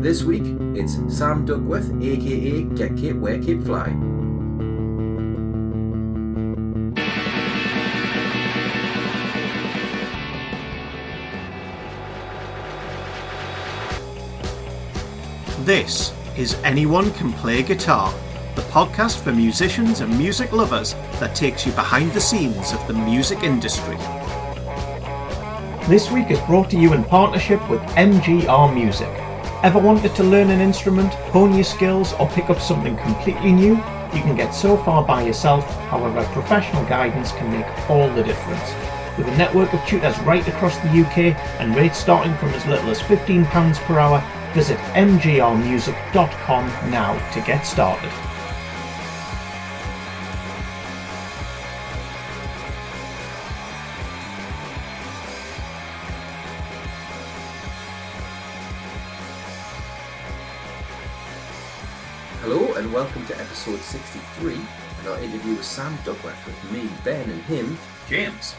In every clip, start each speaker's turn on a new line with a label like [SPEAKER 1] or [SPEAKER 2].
[SPEAKER 1] This week, it's Sam Duckworth, aka Get Cape, Wear Cape, Fly.
[SPEAKER 2] This is Anyone Can Play Guitar, the podcast for musicians and music lovers that takes you behind the scenes of the music industry. This week is brought to you in partnership with MGR Music. Ever wanted to learn an instrument, hone your skills, or pick up something completely new? You can get so far by yourself, however professional guidance can make all the difference. With a network of tutors right across the UK and rates starting from as little as £15 per hour, visit mgrmusic.com now to get started.
[SPEAKER 1] Hello and welcome to episode 63 and our interview with Sam Duckworth with me, Ben, and him,
[SPEAKER 2] James.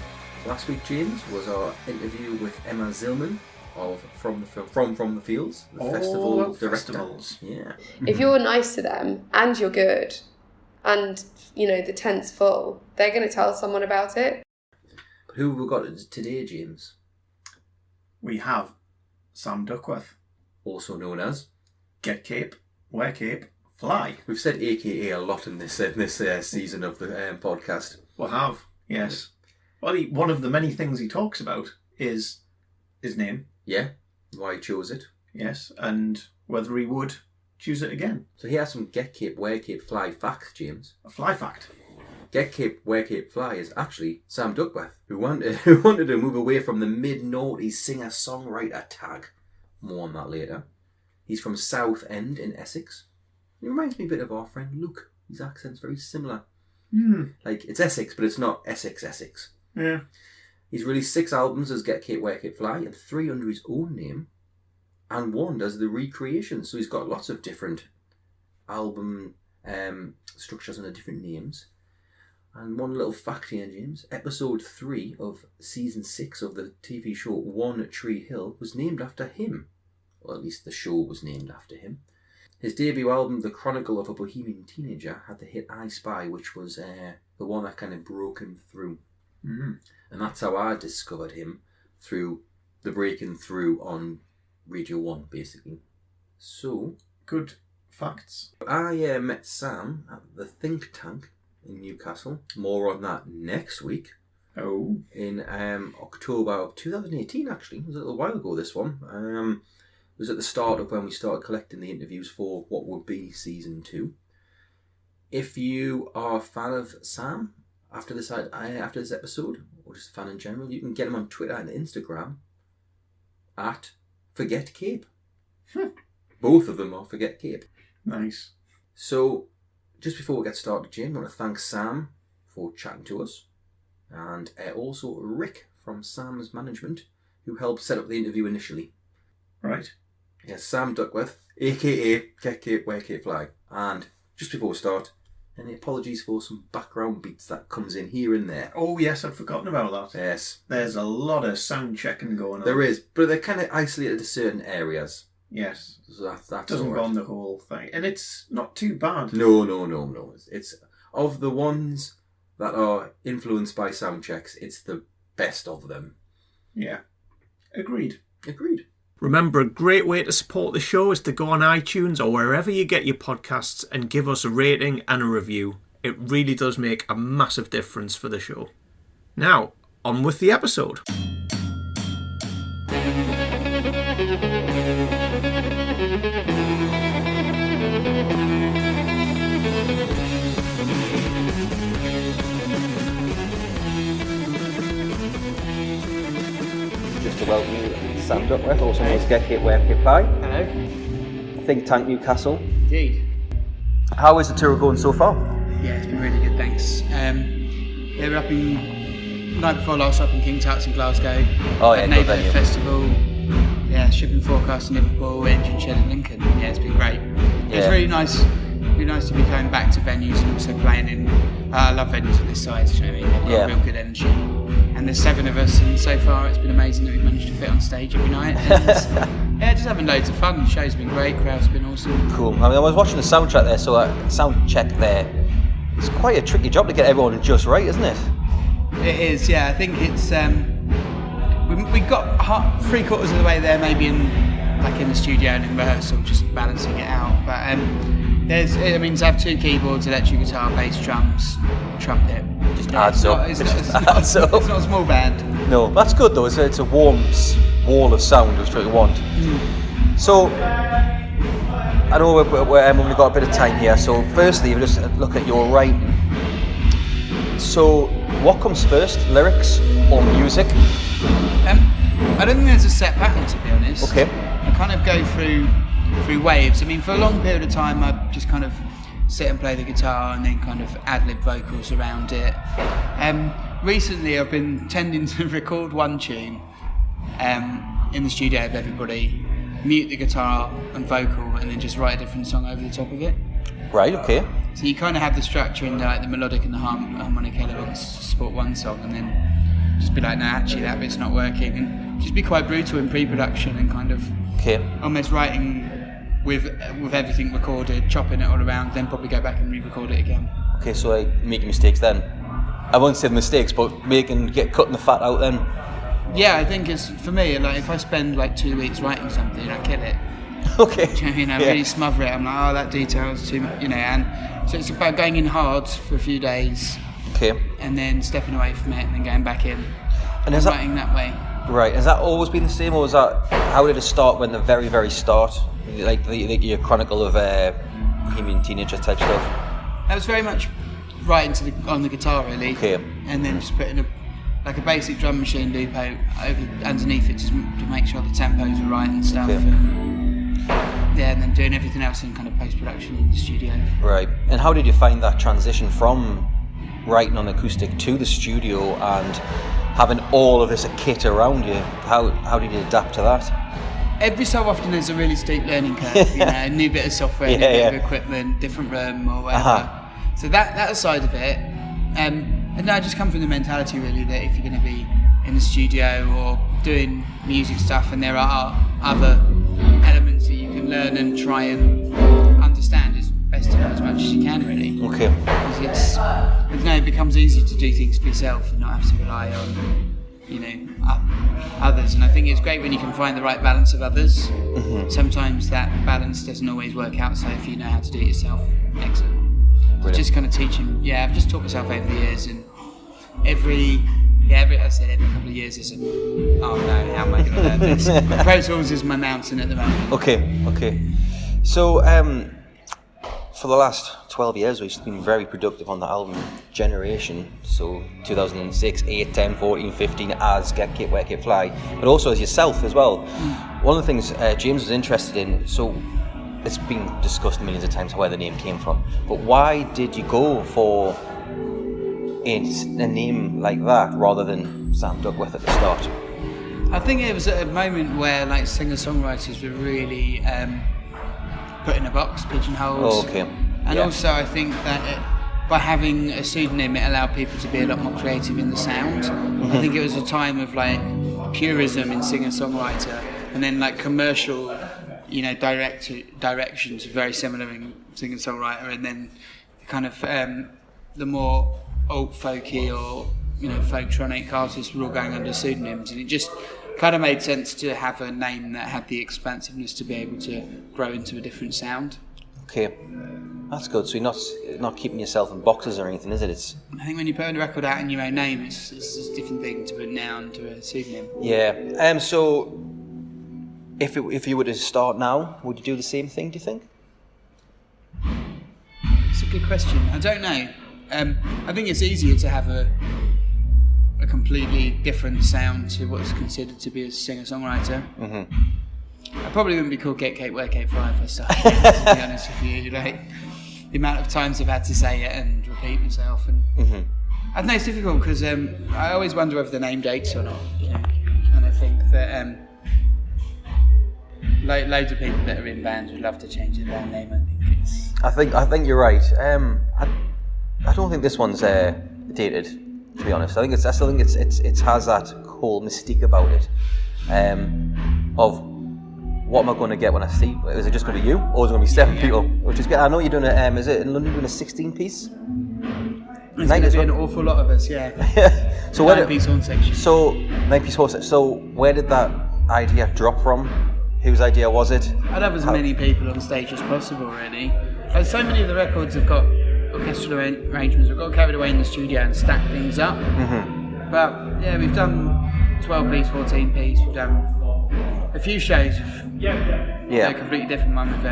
[SPEAKER 1] Last week, James, was our interview with Emma Zillman of From the Fields, the festival director. Yeah.
[SPEAKER 3] If you're nice to them and you're good and, the tent's full, they're going to tell someone about it.
[SPEAKER 1] But who have we got today, James?
[SPEAKER 2] We have Sam Duckworth,
[SPEAKER 1] Also known as
[SPEAKER 2] Get Cape, Wear Cape, Fly.
[SPEAKER 1] We've said AKA a lot in this season of the podcast.
[SPEAKER 2] We have, yes. Well, one of the many things he talks about is his name.
[SPEAKER 1] Yeah, why he chose it.
[SPEAKER 2] Yes, and whether he would choose it again.
[SPEAKER 1] So here are some Get Cape, Wear Cape, Fly facts, James.
[SPEAKER 2] A fly fact.
[SPEAKER 1] Get Cape, Wear Cape, Fly is actually Sam Duckworth, who wanted to move away from the mid-noughties singer-songwriter tag. More on that later. He's from Southend in Essex. He reminds me a bit of our friend Luke. His accent's very similar. Like, it's Essex, but it's not Essex.
[SPEAKER 2] Yeah.
[SPEAKER 1] He's released 6 albums as Get Cape, Wear Cape, Fly, and 3 under his own name, and 1 does the recreation. So he's got lots of different album structures under different names. And one little fact here, James. Episode 3 of season 6 of the TV show One Tree Hill was named after him. Or at least the show was named after him. His debut album, The Chronicle of a Bohemian Teenager, had the hit I Spy, which was the one that kind of broke him through.
[SPEAKER 2] Mm-hmm.
[SPEAKER 1] And that's how I discovered him, through the breaking through on Radio 1, basically. So,
[SPEAKER 2] good facts.
[SPEAKER 1] I met Sam at the Think Tank in Newcastle. More on that next week.
[SPEAKER 2] Oh.
[SPEAKER 1] In October of 2018, actually. It was a little while ago, this one. It was at the start of when we started collecting the interviews for what would be season 2. If you are a fan of Sam after this episode, or just a fan in general, you can get him on Twitter and Instagram at Forget Cape. Both of them are Forget Cape.
[SPEAKER 2] Nice.
[SPEAKER 1] So, just before we get started, Jim, I want to thank Sam for chatting to us, and also Rick from Sam's management, who helped set up the interview initially.
[SPEAKER 2] Right.
[SPEAKER 1] Yes, Sam Duckworth, aka Get Cape, Wear Cape, Fly. And just before we start, any apologies for some background beats that comes in here and there.
[SPEAKER 2] Oh yes, I'd forgotten about that.
[SPEAKER 1] Yes.
[SPEAKER 2] There's a lot of sound checking going on.
[SPEAKER 1] There is, but they're kind of isolated to certain areas.
[SPEAKER 2] Yes.
[SPEAKER 1] So that
[SPEAKER 2] doesn't go on the whole thing. And it's not too bad.
[SPEAKER 1] No. It's of the ones that are influenced by sound checks, it's the best of them.
[SPEAKER 2] Yeah. Agreed.
[SPEAKER 4] Remember, a great way to support the show is to go on iTunes or wherever you get your podcasts and give us a rating and a review. It really does make a massive difference for the show. Now, on with the episode.
[SPEAKER 1] Just to welcome you, Sam Duckworth, also known as Get Cape, Wear Cape, Fly.
[SPEAKER 5] Hello.
[SPEAKER 1] Think Tank Newcastle.
[SPEAKER 5] Indeed.
[SPEAKER 1] How is the tour going so far?
[SPEAKER 5] Yeah, it's been really good, thanks. We're up in, night before last, up in King Tut's in Glasgow.
[SPEAKER 1] Oh yeah,
[SPEAKER 5] at
[SPEAKER 1] good
[SPEAKER 5] Neighbourhood
[SPEAKER 1] venue.
[SPEAKER 5] Festival. Yeah, Shipping Forecast in Liverpool, Engine Shed in Lincoln. Yeah, it's been great. It's really nice to be going back to venues and also playing in. I love venues of this size, you know what I mean? They've got real good energy. And there's 7 of us, and so far it's been amazing that we've managed to fit on stage every night. And, yeah, just having loads of fun. The show's been great, crowd's been awesome.
[SPEAKER 6] Cool. I mean, I was watching the soundtrack there, so sound check there. It's quite a tricky job to get everyone just right, isn't it?
[SPEAKER 5] It is, yeah. I think it's we got 3/4 of the way there, maybe in the studio and in rehearsal, just balancing it out. But to have 2 keyboards, electric guitar, bass, drums, trumpet.
[SPEAKER 6] Just adds up.
[SPEAKER 5] It's not a small band.
[SPEAKER 6] No, that's good though. It's a warm wall of sound, which is what you want. So, I know we've only got a bit of time here. So, firstly, if you just look at your writing. So, what comes first, lyrics or music?
[SPEAKER 5] I don't think there's a set pattern, to be honest.
[SPEAKER 6] Okay.
[SPEAKER 5] I kind of go through waves. I mean, for a long period of time, I just kind of sit and play the guitar and then kind of ad-lib vocals around it. Recently, I've been tending to record one tune in the studio with everybody, mute the guitar and vocal, and then just write a different song over the top of it.
[SPEAKER 6] Right, okay.
[SPEAKER 5] So you kind of have the structure and the melodic and the harmonic elements to support one song, and then just be like, no, actually that bit's not working, and just be quite brutal in pre-production and kind of almost writing with everything recorded, chopping it all around, then probably go back and re-record it again.
[SPEAKER 6] Okay, so making mistakes then. I won't say mistakes, but cutting the fat out then. Yeah,
[SPEAKER 5] I think it's, for me, like if I spend like 2 weeks writing something, I kill it.
[SPEAKER 6] Okay.
[SPEAKER 5] Really smother it. I'm like, that detail is too much, and so it's about going in hard for a few days.
[SPEAKER 6] Okay.
[SPEAKER 5] And then stepping away from it and then going back in.
[SPEAKER 6] And
[SPEAKER 5] writing that way.
[SPEAKER 6] Right. Has that always been the same, or how did it start when the very, very start? Like your chronicle of Bohemian Teenager type stuff?
[SPEAKER 5] That was very much writing on the guitar, really.
[SPEAKER 6] Okay.
[SPEAKER 5] And then just putting a basic drum machine loop out underneath it just to make sure the tempos were right and stuff.
[SPEAKER 6] Okay.
[SPEAKER 5] And then doing everything else in kind of post-production in the studio.
[SPEAKER 6] Right. And how did you find that transition from writing on acoustic to the studio and having all of this kit around you? How did you adapt to that?
[SPEAKER 5] Every so often there's a really steep learning curve, a new bit of software, new bit of equipment, different room or whatever. So that side of it, and I just come from the mentality really that if you're going to be in the studio or doing music stuff and there are other elements that you can learn and try and understand, it's best to know as much as you can really.
[SPEAKER 6] Okay.
[SPEAKER 5] Because it becomes easier to do things for yourself and not have to rely on others, and I think it's great when you can find the right balance of others. Mm-hmm. Sometimes that balance doesn't always work out, so if you know how to do it yourself, excellent. Brilliant. Just kind of teaching. I've just taught myself over the years, and every couple of years is how am I going to learn this? Pro Tools is my mountain at the moment.
[SPEAKER 6] Okay. So for the last 12 years we've been very productive on the album Generation, so 2006, 8, 10, 14, 15 as Get Kit, Wear Kit, Fly, but also as yourself as well. One of the things James was interested in, so it's been discussed millions of times where the name came from, but why did you go for a name like that rather than Sam Duckworth at the start?
[SPEAKER 5] I think it was at a moment where like singer-songwriters were really put in a box, pigeonholed.
[SPEAKER 6] Oh, okay.
[SPEAKER 5] And also I think that by having a pseudonym it allowed people to be a lot more creative in the sound. Mm-hmm. I think it was a time of like purism in singer-songwriter, and then like commercial, directions are very similar in singer-songwriter, and then kind of the more alt folky or folktronic artists were all going under pseudonyms, and it just kind of made sense to have a name that had the expansiveness to be able to grow into a different sound.
[SPEAKER 6] Okay, that's good. So you're not keeping yourself in boxes or anything, is it?
[SPEAKER 5] I think when you put a record out in your own name, it's a different thing to put a noun to a pseudonym.
[SPEAKER 6] Yeah. So if you were to start now, would you do the same thing, do you think?
[SPEAKER 5] It's a good question. I don't know. I think it's easier to have a completely different sound to what's considered to be a singer-songwriter. Mm-hmm. I probably wouldn't be called Get Kate, Wear Kate, Fly if I started, to be honest with you. Like, the amount of times I've had to say it and repeat myself. And I don't know, it's difficult because I always wonder whether the name dates or not. And I think that loads of people that are in bands would love to change their band name. I
[SPEAKER 6] think you're right. I don't think this one's dated. To be honest, I still think it has that whole mystique about it, of what am I going to get when I see? Is it just going to be you, or is it going to be 7 people? Which is good. I know you're doing is it in London doing a 16-piece?
[SPEAKER 5] It's going to be an awful lot of us, yeah.
[SPEAKER 6] So
[SPEAKER 5] 9-piece horn section.
[SPEAKER 6] So 9-piece horn section. So where did that idea drop from? Whose idea was it?
[SPEAKER 5] I'd have as many people on stage as possible, really. So many of the records have got orchestral arrangements. We've got carried away in the studio and stacked things up. Mm-hmm. But yeah, we've done 12-piece, 14-piece. We've done a few shows. A completely different one with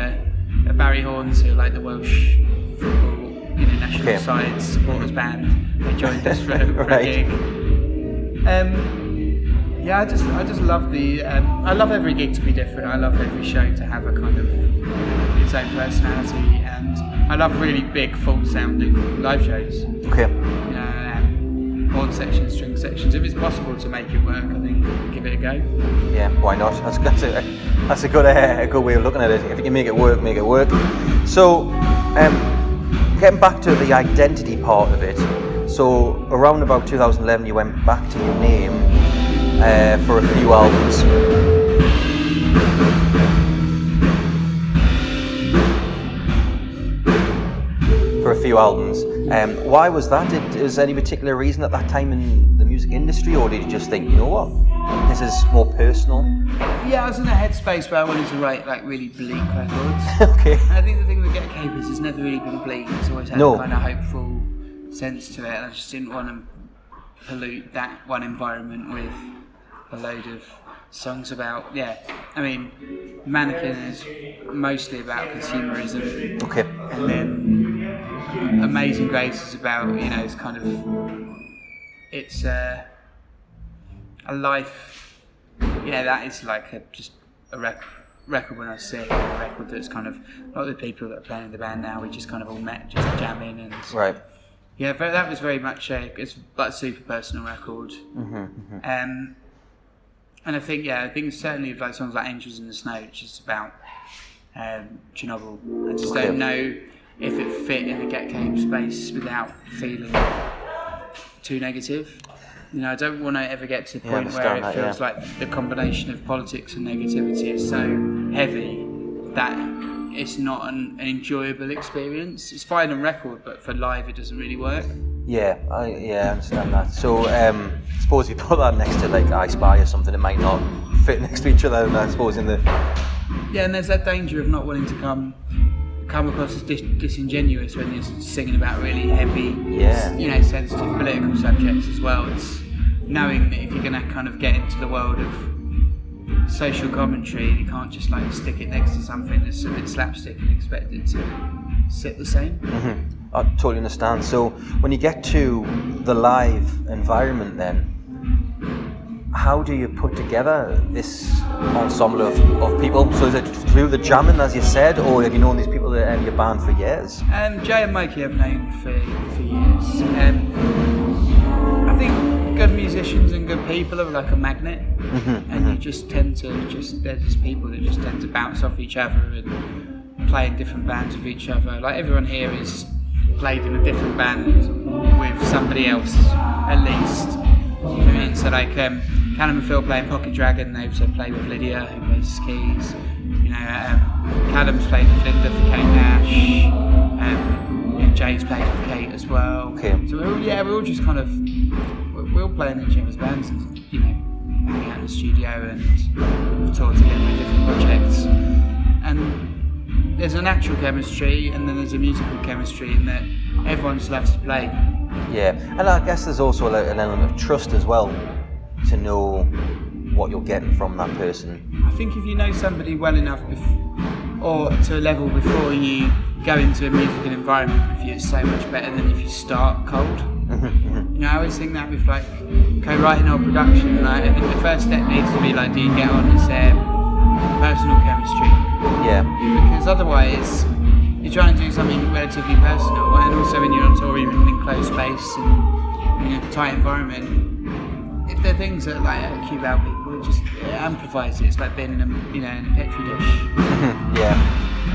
[SPEAKER 5] Barry Horns, who like the Welsh football, national side supporters band. They joined us for a gig. I just love I love every gig to be different. I love every show to have a kind of its own personality, and I love really big, full sounding live shows. Okay. Horn sections, string sections. If it's possible to make it work, I think give it a go. Yeah, why not? That's a good way of looking at it. If you can make it work, make it work. So, getting back to the identity part of it. So, around about 2011, you went back to your name for a few albums. Why was that? Is there any particular reason at that time in the music industry, or did you just think, you know what, this is more personal? Yeah, I was in a headspace where I wanted to write like really bleak records. Okay. And I think the thing with Get Cape is it's never really been bleak. It's always had a kind of hopeful sense to it, and I just didn't want to pollute that one environment with a load of songs about, Mannequin is mostly about consumerism. Okay. And then Amazing Grace is about, it's kind of, it's a life, that is like just a record when I was sick, a record that's kind of, a lot of the people that are playing in the band now, we just kind of all met just jamming and... Right. Yeah, that was very much it's like a super personal record. Mm-hmm. And I think certainly like songs like Angels in the Snow, which is about Chernobyl. I just don't know if it fit in the Get Cape space without feeling too negative. I don't want to ever get to the point where it feels like the combination of politics and negativity is so heavy that it's not an enjoyable experience. It's fine on record, but for live it doesn't really work. Yeah, I understand that. So, suppose you put that next to like I Spy or something, it might not fit next to each other. And I suppose in the and there's that danger of not wanting to come across as disingenuous when you're singing about really heavy, sensitive political subjects as well. It's knowing that if you're going to kind of get into the world of social commentary, you can't just like stick it next to something that's a bit slapstick and expect it to sit the same. Mm-hmm. I totally understand. So when you get to the live environment then, how do you put together this ensemble of people? So is it through the jamming, as you said, or have you known these people in your band for years? Jay and Mikey have known for years. I think good musicians and good people are like a magnet, and you just tend to they're just people that just tend to bounce off each other and play in different bands with each other. Like everyone here is played in a different band with somebody else at least. So like Callum and Phil play in Pocket Dragon. They also play with Lydia, who plays keys. Callum's played with Linda for Kate Nash. Jay's played with Kate as well. Okay. So we're all just kind of we're all playing in each other's bands, and hanging out in the studio and talk together in different projects. And there's a natural chemistry, and then there's a musical chemistry in that everyone just loves to play. Yeah, and I guess there's also an element of trust as well, to know what you're getting from that person. I think if you know somebody well enough, or to a level before you go into a musical environment with you, it's so much better than if you start cold. I always think that with like co-writing or production, I think the first step needs to be like, do you get on as personal chemistry? Yeah. Because otherwise, you're trying to do something relatively personal, and also when you're on tour, you're in an enclosed space and in a tight environment. If there are things that like cube out people, it amplifies it. It's like being in a petri dish. Yeah.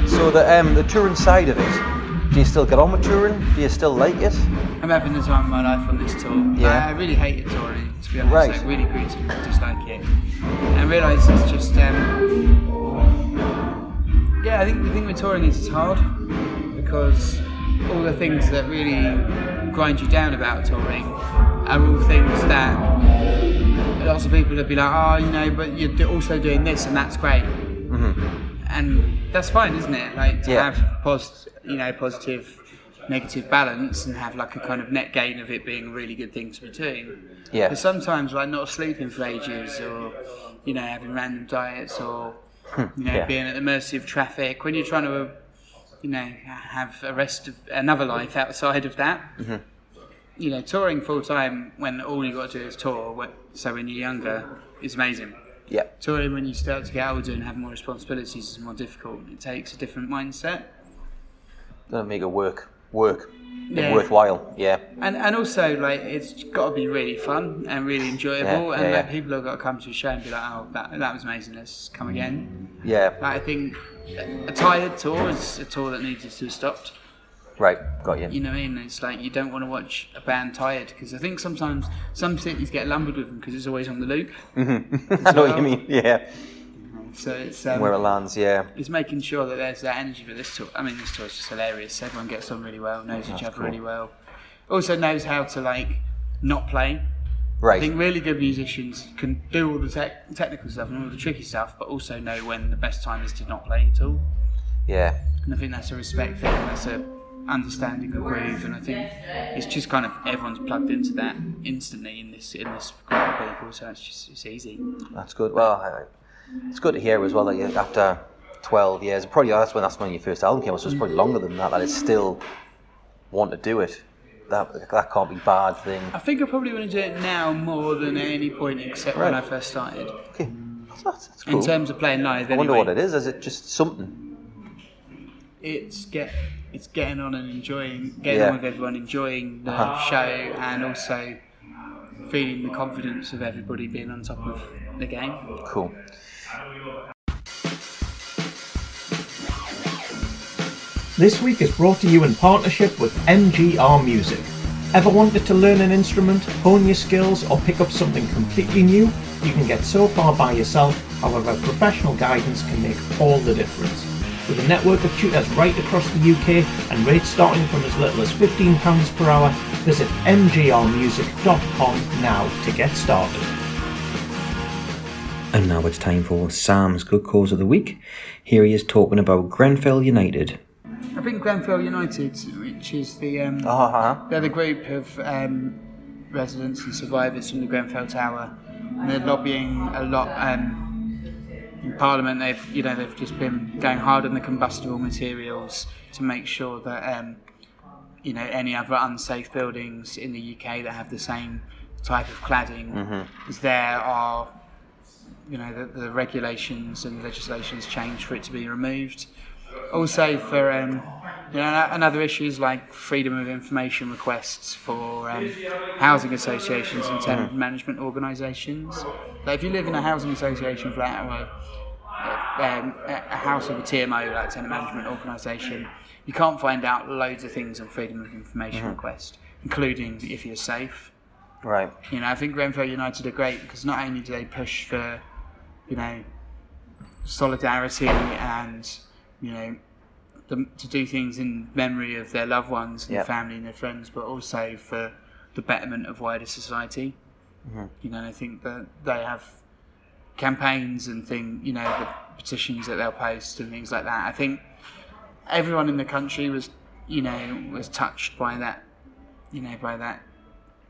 [SPEAKER 5] So the touring side of it,
[SPEAKER 6] Do you still get on with touring? Do you still like it?
[SPEAKER 5] I'm having the time of my life on this tour.
[SPEAKER 6] Yeah.
[SPEAKER 5] I really hated touring, to be honest.
[SPEAKER 6] Right.
[SPEAKER 5] I really grew to dislike it. And I realised it's just, I think the thing with touring is it's hard because all the things that really grind you down about touring are all things that lots of people would be like, oh, but you're also doing this and that's great. And that's fine, isn't it? Like to have positive, negative balance and have like a kind of net gain of it being a really good thing to be doing.
[SPEAKER 6] Yeah.
[SPEAKER 5] But sometimes like not sleeping for ages or, having random diets or, being at the mercy of traffic when you're trying to, have a rest of another life outside of that. Touring full time when all you got to do is tour, so when you're younger, is amazing.
[SPEAKER 6] Yeah.
[SPEAKER 5] Touring when you start to get older and have more responsibilities is more difficult. It takes a different mindset.
[SPEAKER 6] Doesn't make it worthwhile. Yeah.
[SPEAKER 5] And also like it's got to be really fun and really enjoyable, and people have got to come to a show and be like, oh, that was amazing. Let's come again.
[SPEAKER 6] Yeah.
[SPEAKER 5] Like, I think a tired tour is a tour that needs to be stopped.
[SPEAKER 6] Right, got you.
[SPEAKER 5] You know what I mean? It's like you don't want to watch a band tired because I think sometimes some cities get lumbered with them because it's always on the loop.
[SPEAKER 6] I know what you mean. Yeah.
[SPEAKER 5] So it's
[SPEAKER 6] where it lands, yeah.
[SPEAKER 5] It's making sure that there's that energy for this tour. I mean, this tour is just hilarious. Everyone gets on really well, knows each other really well. Also knows how to like not play.
[SPEAKER 6] Right.
[SPEAKER 5] I think really good musicians can do all the technical stuff and all the tricky stuff, but also know when the best time is to not play at all.
[SPEAKER 6] Yeah.
[SPEAKER 5] And I think that's a respect thing. That's a understanding of groove, and I think it's just kind of everyone's plugged into that instantly in this group of people. So it's easy.
[SPEAKER 6] That's good. Well, it's good to hear as well that you, after 12 years, probably that's when your first album came out. So it's probably longer than that. That it's still want to do it. That can't be a bad thing.
[SPEAKER 5] I think I probably want to do it now more than at any point except when I first started.
[SPEAKER 6] Okay, that's cool.
[SPEAKER 5] In terms of playing live,
[SPEAKER 6] I wonder what it is. Is it just something?
[SPEAKER 5] It's getting on and getting on with everyone, enjoying the show, and also feeling the confidence of everybody being on top of the game.
[SPEAKER 6] Cool.
[SPEAKER 2] This week is brought to you in partnership with MGR Music. Ever wanted to learn an instrument, hone your skills, or pick up something completely new? You can get so far by yourself, however professional guidance can make all the difference. With a network of tutors right across the UK and rates starting from as little as £15 per hour, visit mgrmusic.com now to get started.
[SPEAKER 6] And now it's time for Sam's Good Cause of the Week. Here he is talking about Grenfell United.
[SPEAKER 5] I think Grenfell United, which is they're the group of residents and survivors from the Grenfell Tower, and they're lobbying a lot. In Parliament, they've just been going hard on the combustible materials to make sure that any other unsafe buildings in the UK that have the same type of cladding as there are, the regulations and legislations change for it to be removed. Also for another issue is like freedom of information requests for housing associations and tenant management organisations. Like if you live in a housing association flat or a house of a TMO, like a tenant management organisation, you can't find out loads of things on freedom of information request, including if you're safe.
[SPEAKER 6] Right.
[SPEAKER 5] I think Grenfell United are great because not only do they push for, solidarity and, to do things in memory of their loved ones and their family and their friends, but also for the betterment of wider society. I think that they have campaigns and the petitions that they'll post and things like that. I think everyone in the country was touched by that,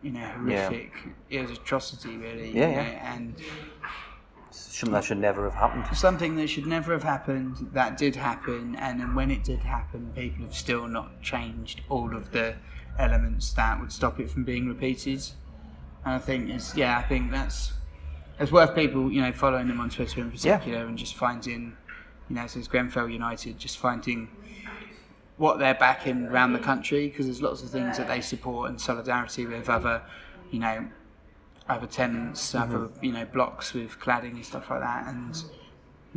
[SPEAKER 5] horrific atrocity, really. And
[SPEAKER 6] something that should never have happened.
[SPEAKER 5] Something that should never have happened, that did happen, and then when it did happen, people have still not changed all of the elements that would stop it from being repeated. And I think it's worth people, following them on Twitter in particular and just finding, so it's Grenfell United, just finding what they're backing around the country, because there's lots of things that they support in solidarity with other, other tenants, other, blocks with cladding and stuff like that. And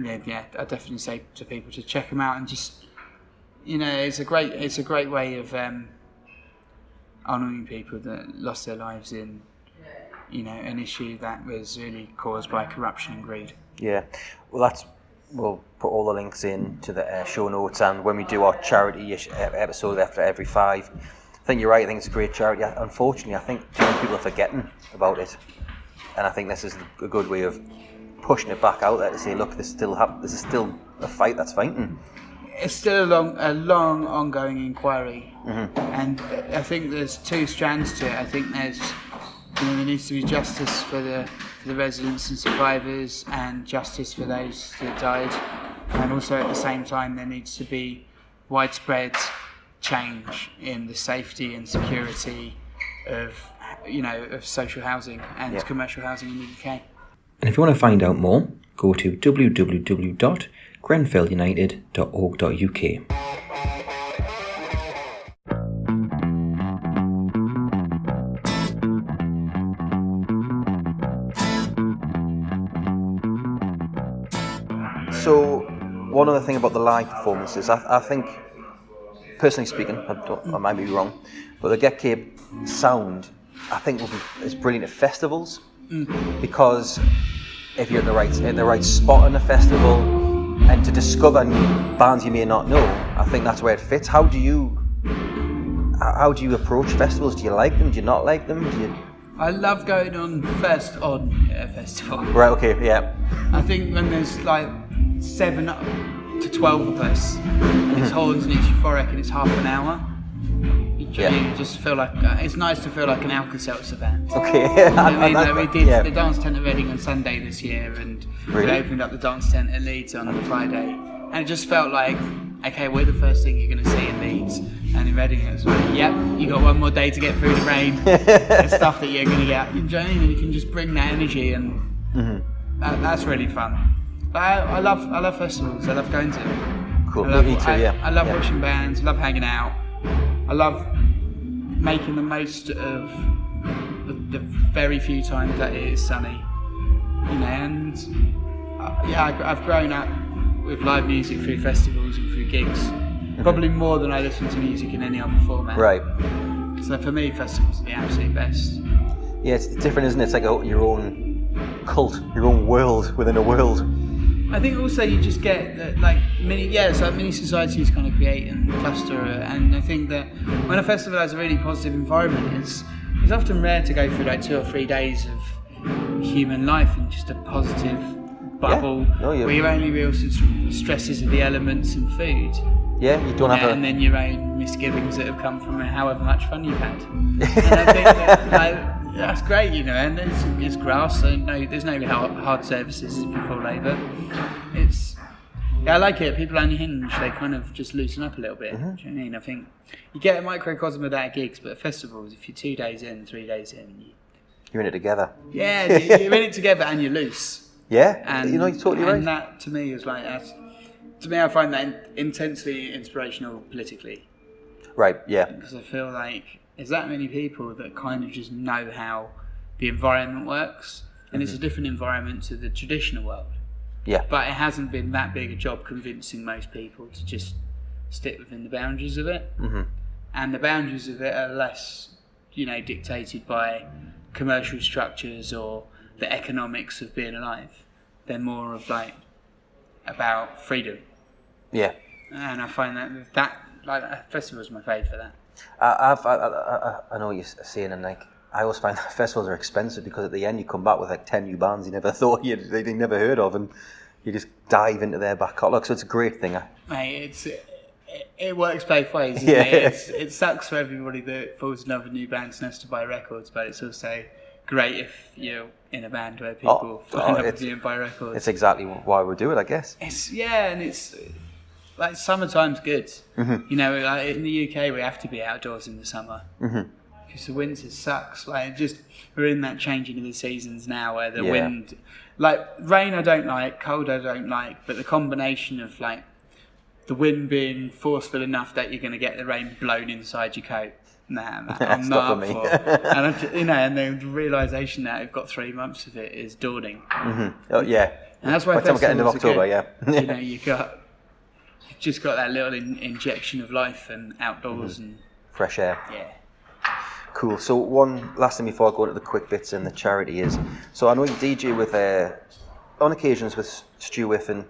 [SPEAKER 5] I definitely say to people to check them out and just, it's a great way of honouring people that lost their lives in, an issue that was really caused by corruption and greed.
[SPEAKER 6] Yeah, well, we'll put all the links in to the show notes, and when we do our charity episode after every 5, I think you're right. I think it's a great charity. Unfortunately, I think too many people are forgetting about it, and I think this is a good way of pushing it back out there to say, look, this is still a fight that's fighting.
[SPEAKER 5] It's still a long ongoing inquiry, and I think there's 2 strands to it. I think there needs to be justice for the residents and survivors, and justice for those that died, and also at the same time there needs to be widespread change in the safety and security of social housing and commercial housing in the UK.
[SPEAKER 6] And if you want to find out more, go to www.grenfellunited.org.uk. So, one other thing about the live performances, I think, personally speaking, I might be wrong, but the Get Cape sound, I think, is brilliant at festivals, because if you're at the right spot in a festival, and to discover new bands you may not know, I think that's where it fits. How do you approach festivals? Do you like them? Do you not like them?
[SPEAKER 5] I love going on a festival.
[SPEAKER 6] Right, okay, yeah.
[SPEAKER 5] I think when there's like 7 to 12 of us, and it's horns and it's euphoric and it's half an hour, you just feel like it's nice to feel like an Alka-Seltzer band.
[SPEAKER 6] Okay.
[SPEAKER 5] We did the dance tent at Reading on Sunday this year, and we opened up the dance tent at Leeds on Friday, and it just felt like, okay, we're the first thing you're going to see in Leeds, and in Reading it was like, yep, you got one more day to get through the rain. It's stuff that you're going to get. You know what I mean? You can just bring that energy, and that's really fun. But I love festivals. I love going to them.
[SPEAKER 6] Cool. Me too.
[SPEAKER 5] I love watching bands. I love hanging out. I love making the most of the very few times that it is sunny, and I've grown up with live music through festivals and through gigs, probably more than I listen to music in any other format.
[SPEAKER 6] Right.
[SPEAKER 5] So for me, festivals are the absolute best.
[SPEAKER 6] Yeah, it's different, isn't it? It's like your own cult, your own world within a world.
[SPEAKER 5] I think also you just get mini societies kind of create and cluster, and I think that when a festival has a really positive environment, it's often rare to go through like 2 or 3 days of human life in just a positive bubble where your only real stresses are the elements and food.
[SPEAKER 6] Yeah, you don't have
[SPEAKER 5] and then your own misgivings that have come from however much fun you've had. And I think that's great, and it's grass, so there's no hard surfaces if you fall over. I like it. People unhinge, they kind of just loosen up a little bit. Do you know what I mean? I think you get a microcosm of that at gigs, but at festivals, if you're 2 days in, 3 days in,
[SPEAKER 6] you're in it together.
[SPEAKER 5] Yeah, you're in it together and you're loose.
[SPEAKER 6] Yeah,
[SPEAKER 5] and,
[SPEAKER 6] you're totally right.
[SPEAKER 5] And that to me is like, to me, I find that intensely inspirational politically.
[SPEAKER 6] Right, yeah.
[SPEAKER 5] Because I feel like there's that many people that kind of just know how the environment works, and it's a different environment to the traditional world.
[SPEAKER 6] Yeah.
[SPEAKER 5] But it hasn't been that big a job convincing most people to just stick within the boundaries of it. And the boundaries of it are less, dictated by commercial structures or the economics of being alive. They're more of about freedom.
[SPEAKER 6] Yeah.
[SPEAKER 5] And I find that festival is my favourite for that.
[SPEAKER 6] I know what you're saying, and I always find that festivals are expensive because at the end you come back with 10 new bands you never thought they'd never heard of, and you just dive into their back catalogue. So it's a great thing.
[SPEAKER 5] Mate, it works both ways. Isn't it? It sucks for everybody that falls in love with new bands and has to buy records, but it's also great if you're in a band where people fall in love with you and buy records.
[SPEAKER 6] It's exactly why we do it, I guess.
[SPEAKER 5] And it's like summertime's good. In the UK we have to be outdoors in the summer. Because the winter sucks. We're in that changing of the seasons now where the wind, rain I don't like, cold I don't like, but the combination of the wind being forceful enough that you're going to get the rain blown inside your coat. Nah, I'm not up for. And the realisation that we've got 3 months of it is dawning.
[SPEAKER 6] Oh yeah.
[SPEAKER 5] And that's why
[SPEAKER 6] by the time we get into October,
[SPEAKER 5] you got you've just got that little injection of life and outdoors and
[SPEAKER 6] fresh air.
[SPEAKER 5] yeah.
[SPEAKER 6] Cool. So one last thing before I go into the quick bits and the charity is, so I know you DJ with on occasions with Stu Whiff and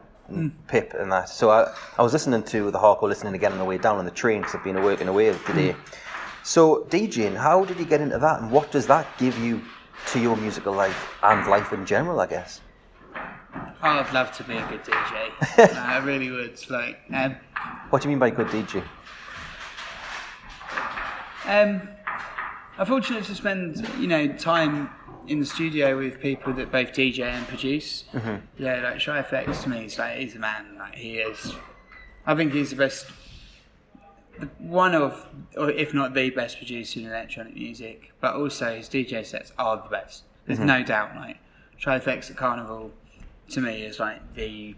[SPEAKER 6] Pip and that. So I was listening to the hardcore, listening again on the way down on the train because I've been working away today. So DJing, how did you get into that, and what does that give you to your musical life and life in general, I guess?
[SPEAKER 5] I'd love to be a good DJ. No, I really would. Like,
[SPEAKER 6] what do you mean by good DJ?
[SPEAKER 5] I'm fortunate to spend, time in the studio with people that both DJ and produce. Yeah, like Shy FX to me, he's the man. Like, he is. I think he's the best. One of, or if not the best producer in electronic music. But also his DJ sets are the best. There's no doubt. Like Shy FX at Carnival, to me, is like the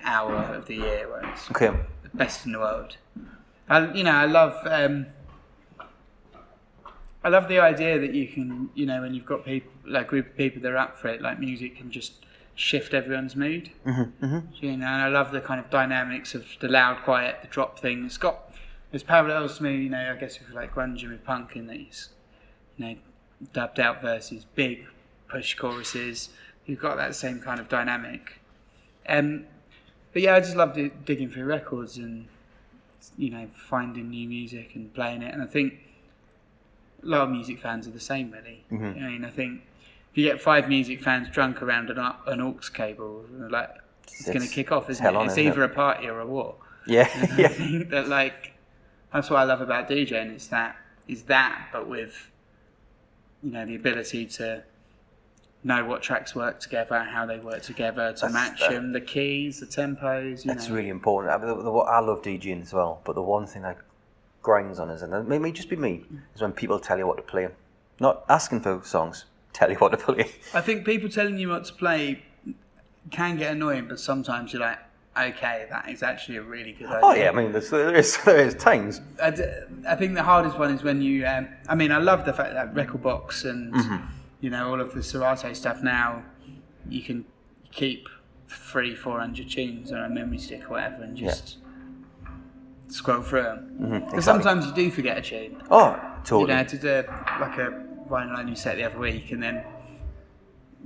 [SPEAKER 5] hour of the year where it's the best in the world. I love the idea that you can, when you've got people, like a group of people that are up for it, like music can just shift everyone's mood. And I love the kind of dynamics of the loud, quiet, the drop thing. There's parallels to me, I guess if you like grunge and with punk in these, dubbed out verses, big push choruses. You've got that same kind of dynamic. But yeah, I just love digging through records and, finding new music and playing it. And I think a lot of music fans are the same, really. I think if you get 5 music fans drunk around an aux cable, like it's going to kick off, isn't it? It's either a party or a war.
[SPEAKER 6] Yeah,
[SPEAKER 5] I think that that's what I love about DJing. Is that, but with the ability to know what tracks work together, how they work together, to match them, the keys, the tempos.
[SPEAKER 6] That's really important. I love DJing as well, but the one thing that grinds on us, and it may just be me, is when people tell you what to play. Not asking for songs, tell you what to play. I
[SPEAKER 5] think people telling you what to play can get annoying, but sometimes you're like, okay, that is actually a really good idea.
[SPEAKER 6] Oh yeah, I mean, there is times.
[SPEAKER 5] I think the hardest one is when you, I love the fact that Record Box and, all of the Serato stuff now, you can keep 300-400 tunes on a memory stick or whatever and just scroll through them. Because sometimes you do forget a tune.
[SPEAKER 6] Oh, totally.
[SPEAKER 5] I did a vinyl only set the other week, and then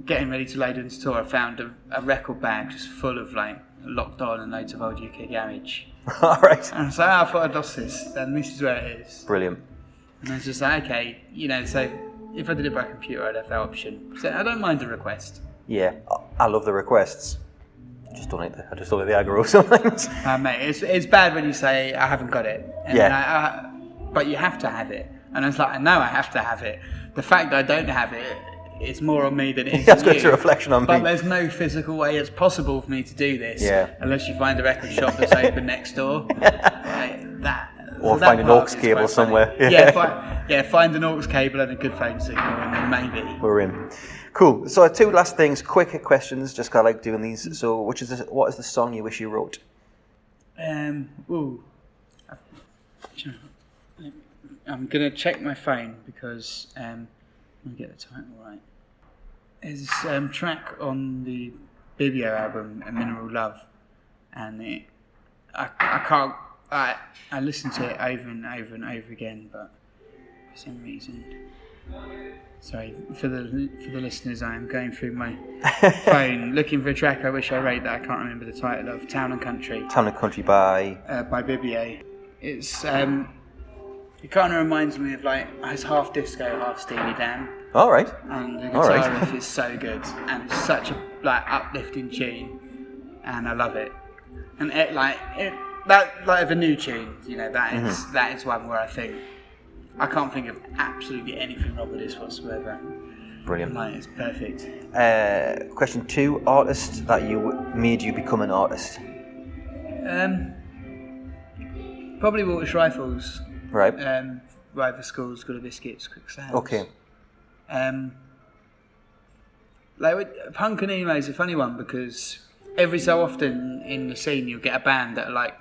[SPEAKER 5] getting ready to load into tour, I found a record bag just full of Locked On and loads of old UK garage.
[SPEAKER 6] All right.
[SPEAKER 5] And I was like, I thought I'd lost this, and this is where it is.
[SPEAKER 6] Brilliant.
[SPEAKER 5] And I was just like, okay, so if I did it by computer, I'd have that option. So I don't mind the request.
[SPEAKER 6] Yeah, I love the requests. I just don't like the aggro sometimes.
[SPEAKER 5] Mate, it's bad when you say I haven't got it. And but you have to have it. And I was like, I know I have to have it. The fact that I don't have it, it's more on me than it is
[SPEAKER 6] That's
[SPEAKER 5] on
[SPEAKER 6] got a reflection on me.
[SPEAKER 5] But there's no physical way it's possible for me to do this unless you find a record shop that's open next door.
[SPEAKER 6] Or find an aux cable somewhere.
[SPEAKER 5] Find an aux cable and a good phone signal, and then maybe
[SPEAKER 6] we're in. Cool. So 2 last things, quick questions. Just kind of like doing these. So, what is the song you wish you wrote?
[SPEAKER 5] I'm gonna check my phone because let me get the title right. There's a track on the Bibio album, A Mineral Love, and I listen to it over and over and over again, but for some reason, sorry for the listeners, I am going through my phone looking for a track I wish I wrote that I can't remember the title of. Town and Country.
[SPEAKER 6] Town and Country by
[SPEAKER 5] Bibio. It's it kind of reminds me of it's half disco, half Steely Dan.
[SPEAKER 6] All right.
[SPEAKER 5] And the guitar riff is so good, and it's such a uplifting tune, and I love it. And the new tune, that is one where I think I can't think of absolutely anything wrong with this whatsoever.
[SPEAKER 6] Brilliant.
[SPEAKER 5] It's perfect.
[SPEAKER 6] Question 2: artist that made you become an artist.
[SPEAKER 5] Probably Walters Rifles.
[SPEAKER 6] Right.
[SPEAKER 5] Rival Schools, Good Biscuits, Quick Sounds.
[SPEAKER 6] Okay.
[SPEAKER 5] Punk and emo is a funny one because every so often in the scene you'll get a band that are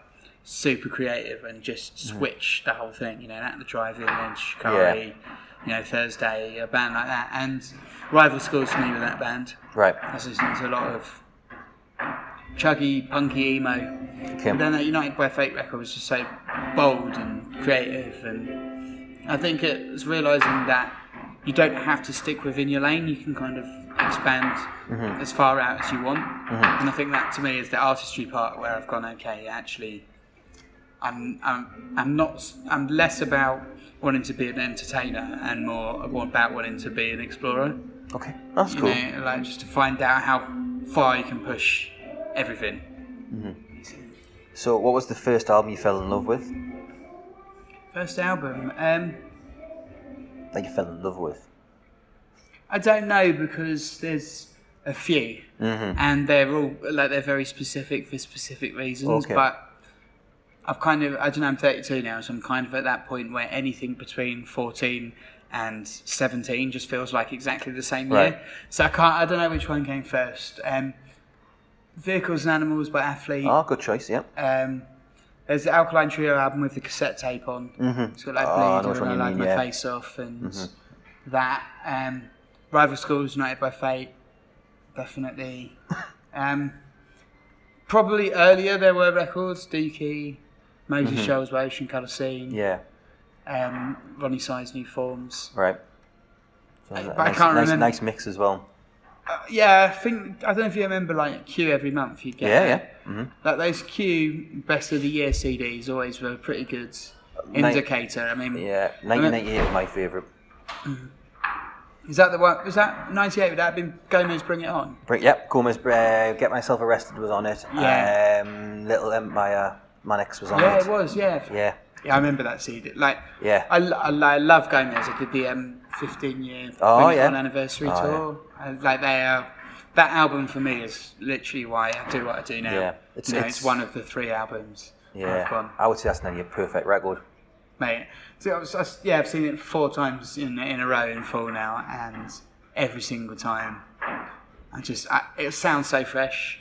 [SPEAKER 5] super creative and just switch the whole thing. At the Drive-In and Shikari, Thursday, a band like that. And Rival Schools to me with that band.
[SPEAKER 6] Right.
[SPEAKER 5] I was listening to a lot of chuggy, punky emo.
[SPEAKER 6] Okay.
[SPEAKER 5] But then that United by Fate record was just so bold and creative, and I think it was realising that you don't have to stick within your lane. You can kind of expand as far out as you want, and I think that to me is the artistry part where I've gone, okay, actually, I'm less about wanting to be an entertainer and more about wanting to be an explorer.
[SPEAKER 6] Okay, that's cool.
[SPEAKER 5] You know, like just to find out how far you can push everything.
[SPEAKER 6] So, what was the first album you fell in love with?
[SPEAKER 5] First album,
[SPEAKER 6] That you fell in love with?
[SPEAKER 5] I don't know, because there's a few, and they're all they're very specific for specific reasons.
[SPEAKER 6] Okay.
[SPEAKER 5] But I've kind of, I don't know, I'm 32 now, so I'm kind of at that point where anything between 14 and 17 just feels like exactly the same year.
[SPEAKER 6] Right.
[SPEAKER 5] So I don't know which one came first. Vehicles and Animals by Athlete.
[SPEAKER 6] Oh, good choice. Yeah.
[SPEAKER 5] There's the Alkaline Trio album with the cassette tape on. It's got like
[SPEAKER 6] I know
[SPEAKER 5] Bleed
[SPEAKER 6] which one
[SPEAKER 5] and
[SPEAKER 6] you
[SPEAKER 5] I Like
[SPEAKER 6] mean,
[SPEAKER 5] My
[SPEAKER 6] yeah.
[SPEAKER 5] Face Off and that. Rival Schools, United by Fate, definitely. Probably earlier there were records, Dookie, Moses Shoals by Ocean Colour Scene,
[SPEAKER 6] Yeah.
[SPEAKER 5] Ronnie Size New Forms.
[SPEAKER 6] Right. So
[SPEAKER 5] But I can't remember.
[SPEAKER 6] Nice mix as well.
[SPEAKER 5] Yeah, I don't know if you remember like Q every month you get.
[SPEAKER 6] Yeah.
[SPEAKER 5] Like those Q Best of the Year CDs always were a pretty good indicator. I mean,
[SPEAKER 6] Yeah. 1998 was my favourite.
[SPEAKER 5] is that the one? Was that 98? Would that have been Gomez Bring It On?
[SPEAKER 6] Yep. Gomez, Get Myself Arrested was on it.
[SPEAKER 5] Yeah.
[SPEAKER 6] Little Empire, Mannix was on
[SPEAKER 5] Yeah,
[SPEAKER 6] it.
[SPEAKER 5] it was. Yeah.
[SPEAKER 6] Yeah.
[SPEAKER 5] Yeah, I remember that CD. Like,
[SPEAKER 6] Yeah.
[SPEAKER 5] I love Gomez. I did the 15-year
[SPEAKER 6] Oh, yeah.
[SPEAKER 5] anniversary
[SPEAKER 6] Oh,
[SPEAKER 5] tour. Like that album for me is literally why I do what I do now.
[SPEAKER 6] Yeah.
[SPEAKER 5] It's one of the 3 albums I've
[SPEAKER 6] Yeah.
[SPEAKER 5] gone.
[SPEAKER 6] I would say that's nearly a perfect record.
[SPEAKER 5] Mate, so I've seen it 4 times in a row in full now, and every single time, it sounds so fresh.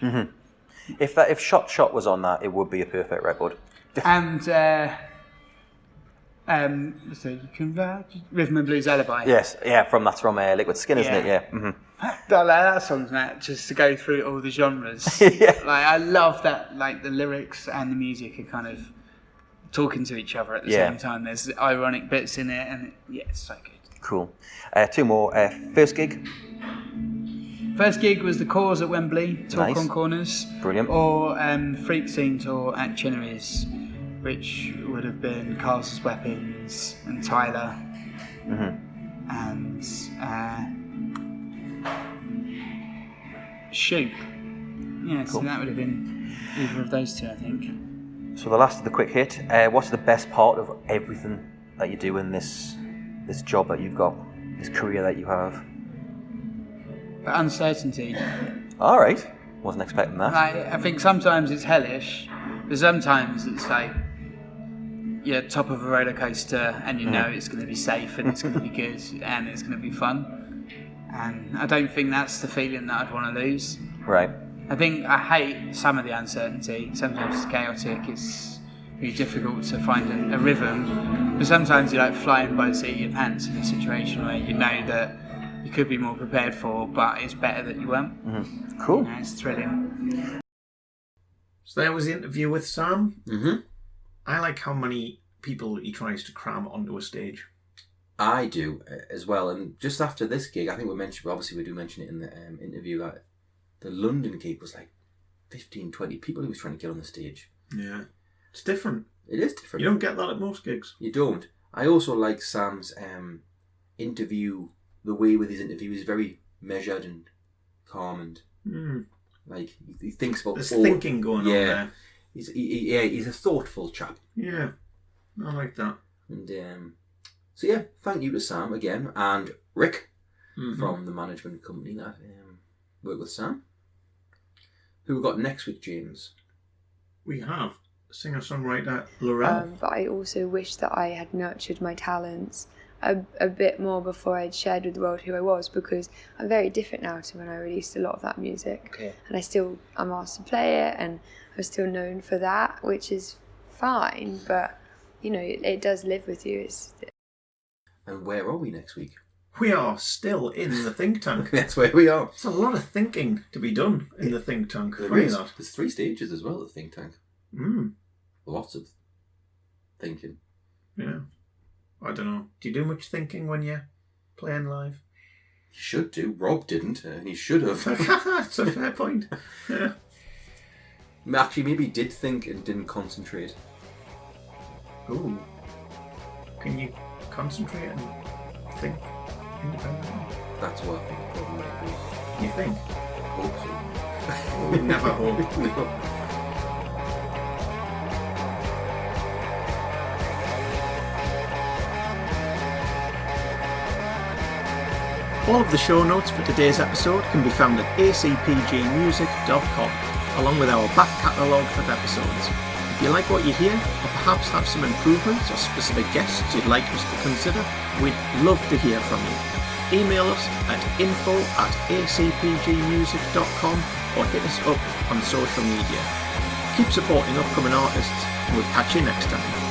[SPEAKER 6] If Shot was on that, it would be a perfect record.
[SPEAKER 5] And so you can Rhythm and Blues Alibi.
[SPEAKER 6] Yes. Yeah. From Liquid Skin, isn't it?
[SPEAKER 5] Yeah.
[SPEAKER 6] Yeah.
[SPEAKER 5] That song's mad, just to go through all the genres.
[SPEAKER 6] Yeah.
[SPEAKER 5] Like I love that. Like the lyrics and the music are kind of talking to each other at the same time. There's ironic bits in it, and it's so good.
[SPEAKER 6] Cool. 2 more. First gig.
[SPEAKER 5] First gig was The Cause at Wembley, Talk
[SPEAKER 6] Nice.
[SPEAKER 5] on Corners.
[SPEAKER 6] Brilliant.
[SPEAKER 5] Or Freak Scene Tour at Chinnery's, which would have been Carl's Weapons and Tyler. And Shoop. Yeah, so that would have been either of those 2, I think.
[SPEAKER 6] So the last of the quick hit. What's the best part of everything that you do in this job that you've got, this career that you have?
[SPEAKER 5] But uncertainty.
[SPEAKER 6] All right. Wasn't expecting that.
[SPEAKER 5] I think sometimes it's hellish, but sometimes it's like you're top of a roller coaster and you know it's going to be safe and it's going to be good and it's going to be fun. And I don't think that's the feeling that I'd want to lose.
[SPEAKER 6] Right.
[SPEAKER 5] I think I hate some of the uncertainty. Sometimes it's chaotic. It's really difficult to find a rhythm. But sometimes you're like flying by the seat of your pants in a situation where you know that you could be more prepared for, but it's better that you weren't.
[SPEAKER 6] Cool.
[SPEAKER 5] You know, it's thrilling.
[SPEAKER 4] So there was the interview with Sam.
[SPEAKER 1] Mm-hmm.
[SPEAKER 4] I like how many people he tries to cram onto a stage.
[SPEAKER 1] I do as well. And just after this gig, I think we do mention it in the interview, that the London gig was like 15, 20 people he was trying to get on the stage.
[SPEAKER 4] Yeah. It's different.
[SPEAKER 1] It is different.
[SPEAKER 4] You don't get that at most gigs.
[SPEAKER 1] You don't. I also like Sam's interview. The way with his interview is very measured and calm, and like he thinks about
[SPEAKER 4] There's thinking going on there.
[SPEAKER 1] He's a thoughtful chap.
[SPEAKER 4] Yeah, I like that.
[SPEAKER 1] And so yeah, thank you to Sam again and Rick from the management company that work with Sam. Who we got next week, James?
[SPEAKER 4] We have singer-songwriter Laurel.
[SPEAKER 3] But I also wish that I had nurtured my talents a bit more before I'd shared with the world who I was, because I'm very different now to when I released a lot of that music.
[SPEAKER 6] Okay.
[SPEAKER 3] And I'm asked to play it, and I'm still known for that, which is fine, but you know, it does live with you.
[SPEAKER 1] And where are we next week?
[SPEAKER 4] We are still in the think tank.
[SPEAKER 1] That's where we are.
[SPEAKER 4] There's a lot of thinking to be done in the think tank.
[SPEAKER 1] There is. There's 3 stages as well, the think tank. Lots of thinking.
[SPEAKER 4] Yeah. I don't know. Do you do much thinking when you're playing live?
[SPEAKER 1] You should do. Rob didn't, and he should have.
[SPEAKER 4] That's a fair point. Yeah.
[SPEAKER 1] Actually, maybe he did think and didn't concentrate.
[SPEAKER 4] Ooh. Can you concentrate and think independently?
[SPEAKER 1] That's what I think the problem might be.
[SPEAKER 4] You think?
[SPEAKER 1] I hope so.
[SPEAKER 4] We never hope.
[SPEAKER 1] No.
[SPEAKER 4] All of the show notes for today's episode can be found at acpgmusic.com, along with our back catalogue of episodes. If you like what you hear, or perhaps have some improvements or specific guests you'd like us to consider, we'd love to hear from you. Email us at info@acpgmusic.com or hit us up on social media. Keep supporting upcoming artists, and we'll catch you next time.